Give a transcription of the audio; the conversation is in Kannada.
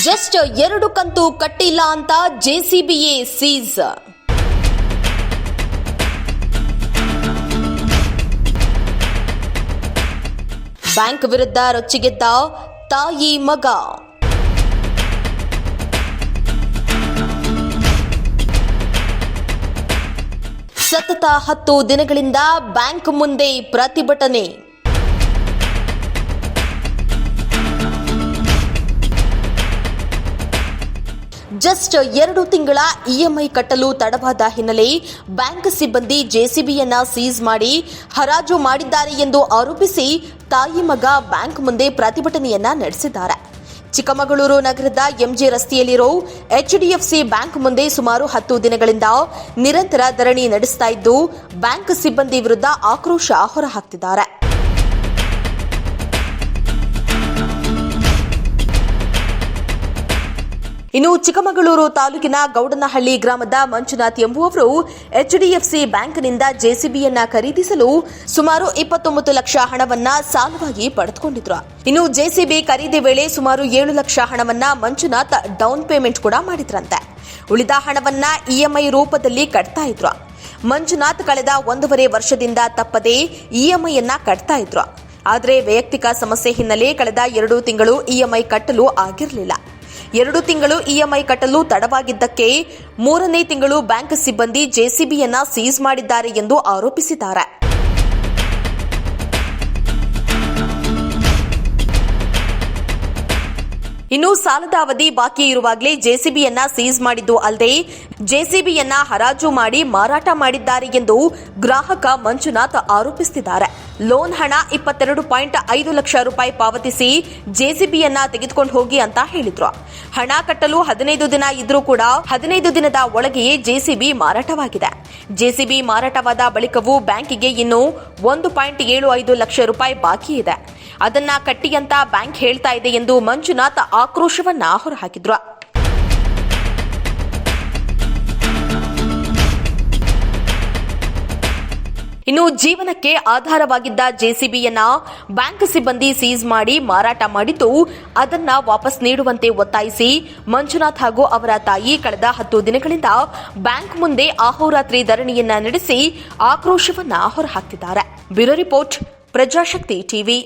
ಜಸ್ಟ್ 2 ಕಂತು ಕಟ್ಟಿಲ್ಲ ಅಂತ ಜೆಸಿಬಿಯೇ ಸೀಸ್. ಬ್ಯಾಂಕ್ ವಿರುದ್ಧ ರೊಚ್ಚಿಗೆದ್ದ ತಾಯಿ ಮಗ. ಸತತ 10 ದಿನಗಳಿಂದ ಬ್ಯಾಂಕ್ ಮುಂದೆ ಪ್ರತಿಭಟನೆ. ಜಸ್ಟ್ 2 ತಿಂಗಳ ಇಎಂಐ ಕಟ್ಟಲು ತಡವಾದ ಹಿನ್ನೆಲೆ ಬ್ಯಾಂಕ್ ಸಿಬ್ಬಂದಿ ಜೆಸಿಬಿಯನ್ನ ಸೀಸ್ ಮಾಡಿ ಹರಾಜು ಮಾಡಿದ್ದಾರೆ ಎಂದು ಆರೋಪಿಸಿ ತಾಯಿ ಮಗ ಬ್ಯಾಂಕ್ ಮುಂದೆ ಪ್ರತಿಭಟನೆಯನ್ನ ನಡೆಸಿದ್ದಾರೆ. ಚಿಕ್ಕಮಗಳೂರು ನಗರದ ಎಂಜಿ ರಸ್ತೆಯಲ್ಲಿರೋ ಎಚ್ಡಿಎಫ್ಸಿ ಬ್ಯಾಂಕ್ ಮುಂದೆ ಸುಮಾರು 10 ದಿನಗಳಿಂದ ನಿರಂತರ ಧರಣಿ ನಡೆಸ್ತಾ ಇದ್ದು ಬ್ಯಾಂಕ್ ಸಿಬ್ಬಂದಿ ವಿರುದ್ಧ ಆಕ್ರೋಶ ಹೊರಹಾಕ್ತಿದ್ದಾರೆ. ಇನ್ನು ಚಿಕ್ಕಮಗಳೂರು ತಾಲೂಕಿನ ಗೌಡನಹಳ್ಳಿ ಗ್ರಾಮದ ಮಂಜುನಾಥ್ ಎಂಬುವವರು ಎಚ್ಡಿಎಫ್ಸಿ ಬ್ಯಾಂಕ್ನಿಂದ ಜೆಸಿಬಿಯನ್ನ ಖರೀದಿಸಲು ಸುಮಾರು 29 ಲಕ್ಷ ಹಣವನ್ನ ಸಾಲವಾಗಿ ಪಡೆದುಕೊಂಡಿದ್ರು. ಇನ್ನು ಜೆಸಿಬಿ ಖರೀದಿ ವೇಳೆ ಸುಮಾರು 7 ಲಕ್ಷ ಹಣವನ್ನ ಮಂಜುನಾಥ್ ಡೌನ್ ಪೇಮೆಂಟ್ ಕೂಡ ಮಾಡಿದ್ರಂತೆ. ಉಳಿದ ಹಣವನ್ನ ಇಎಂಐ ರೂಪದಲ್ಲಿ ಕಟ್ತಾ ಇದ್ರು. ಮಂಜುನಾಥ್ ಕಳೆದ 1.5 ವರ್ಷದಿಂದ ತಪ್ಪದೆ ಇಎಂಐಯನ್ನ ಕಟ್ತಾ ಇದ್ರು. ಆದರೆ ವೈಯಕ್ತಿಕ ಸಮಸ್ಯೆ ಹಿನ್ನೆಲೆ ಕಳೆದ 2 ತಿಂಗಳು ಇಎಂಐ ಕಟ್ಟಲು ಆಗಿರಲಿಲ್ಲ. 2 ತಿಂಗಳು ಇಎಂಐ ಕಟ್ಟಲು ತಡವಾಗಿದ್ದಕ್ಕೆ 3ನೇ ತಿಂಗಳು ಬ್ಯಾಂಕ್ ಸಿಬ್ಬಂದಿ ಜೆಸಿಬಿಯನ್ನ ಸೀಸ್ ಮಾಡಿದ್ದಾರೆ ಎಂದು ಆರೋಪಿಸಿದ್ದಾರೆ. ಇನ್ನು ಸಾಲದ ಅವಧಿ ಬಾಕಿ ಇರುವಾಗಲೇ ಜೆಸಿಬಿಯನ್ನ ಸೀಸ್ ಮಾಡಿದ್ದು ಅಲ್ಲದೆ ಜೆಸಿಬಿಯನ್ನ ಹರಾಜು ಮಾಡಿ ಮಾರಾಟ ಮಾಡಿದ್ದಾರೆ ಎಂದು ಗ್ರಾಹಕ ಮಂಜುನಾಥ್ ಆರೋಪಿಸುತ್ತಿದ್ದಾರೆ. ಲೋನ್ ಹಣ 22.5 ಲಕ್ಷ ರೂಪಾಯಿ ಪಾವತಿಸಿ ಜೆಸಿಬಿಯನ್ನ ತೆಗೆದುಕೊಂಡು ಹೋಗಿ ಅಂತ ಹೇಳಿದ್ರು. ಹಣ ಕಟ್ಟಲು 15 ದಿನ ಇದ್ರೂ ಕೂಡ 15 ದಿನದ ಒಳಗೆಯೇ ಜೆಸಿಬಿ ಮಾರಾಟವಾಗಿದೆ. ಜೆಸಿಬಿ ಮಾರಾಟವಾದ ಬಳಿಕವೂ ಬ್ಯಾಂಕಿಗೆ ಇನ್ನು 1.75 ಲಕ್ಷ ರೂಪಾಯಿ ಬಾಕಿ ಇದೆ. ಅದನ್ನ ಕಟ್ಟಿ ಅಂತ ಬ್ಯಾಂಕ್ ಹೇಳ್ತಾ ಇದೆ ಎಂದು ಮಂಜುನಾಥ್ ಆಕ್ರೋಶವನ್ನ ಹೊರಹಾಕಿದ್ರು. ಇನ್ನು ಜೀವನಕ್ಕೆ ಆಧಾರವಾಗಿದ್ದ ಜೆಸಿಬಿಯನ್ನ ಬ್ಯಾಂಕ್ ಸಿಬ್ಬಂದಿ ಸೀಸ್ ಮಾಡಿ ಮಾರಾಟ ಮಾಡಿದ್ದು ಅದನ್ನ ವಾಪಸ್ ನೀಡುವಂತೆ ಒತ್ತಾಯಿಸಿ ಮಂಜುನಾಥ್ ಹಾಗೂ ಅವರ ತಾಯಿ ಕಳೆದ 10 ದಿನಗಳಿಂದ ಬ್ಯಾಂಕ್ ಮುಂದೆ ಅಹೋರಾತ್ರಿ ಧರಣಿಯನ್ನ ನಡೆಸಿ ಆಕ್ರೋಶವನ್ನ ಹೊರಹಾಕ್ತಿದ್ದಾರೆ. Bureau report, Prajashakti TV.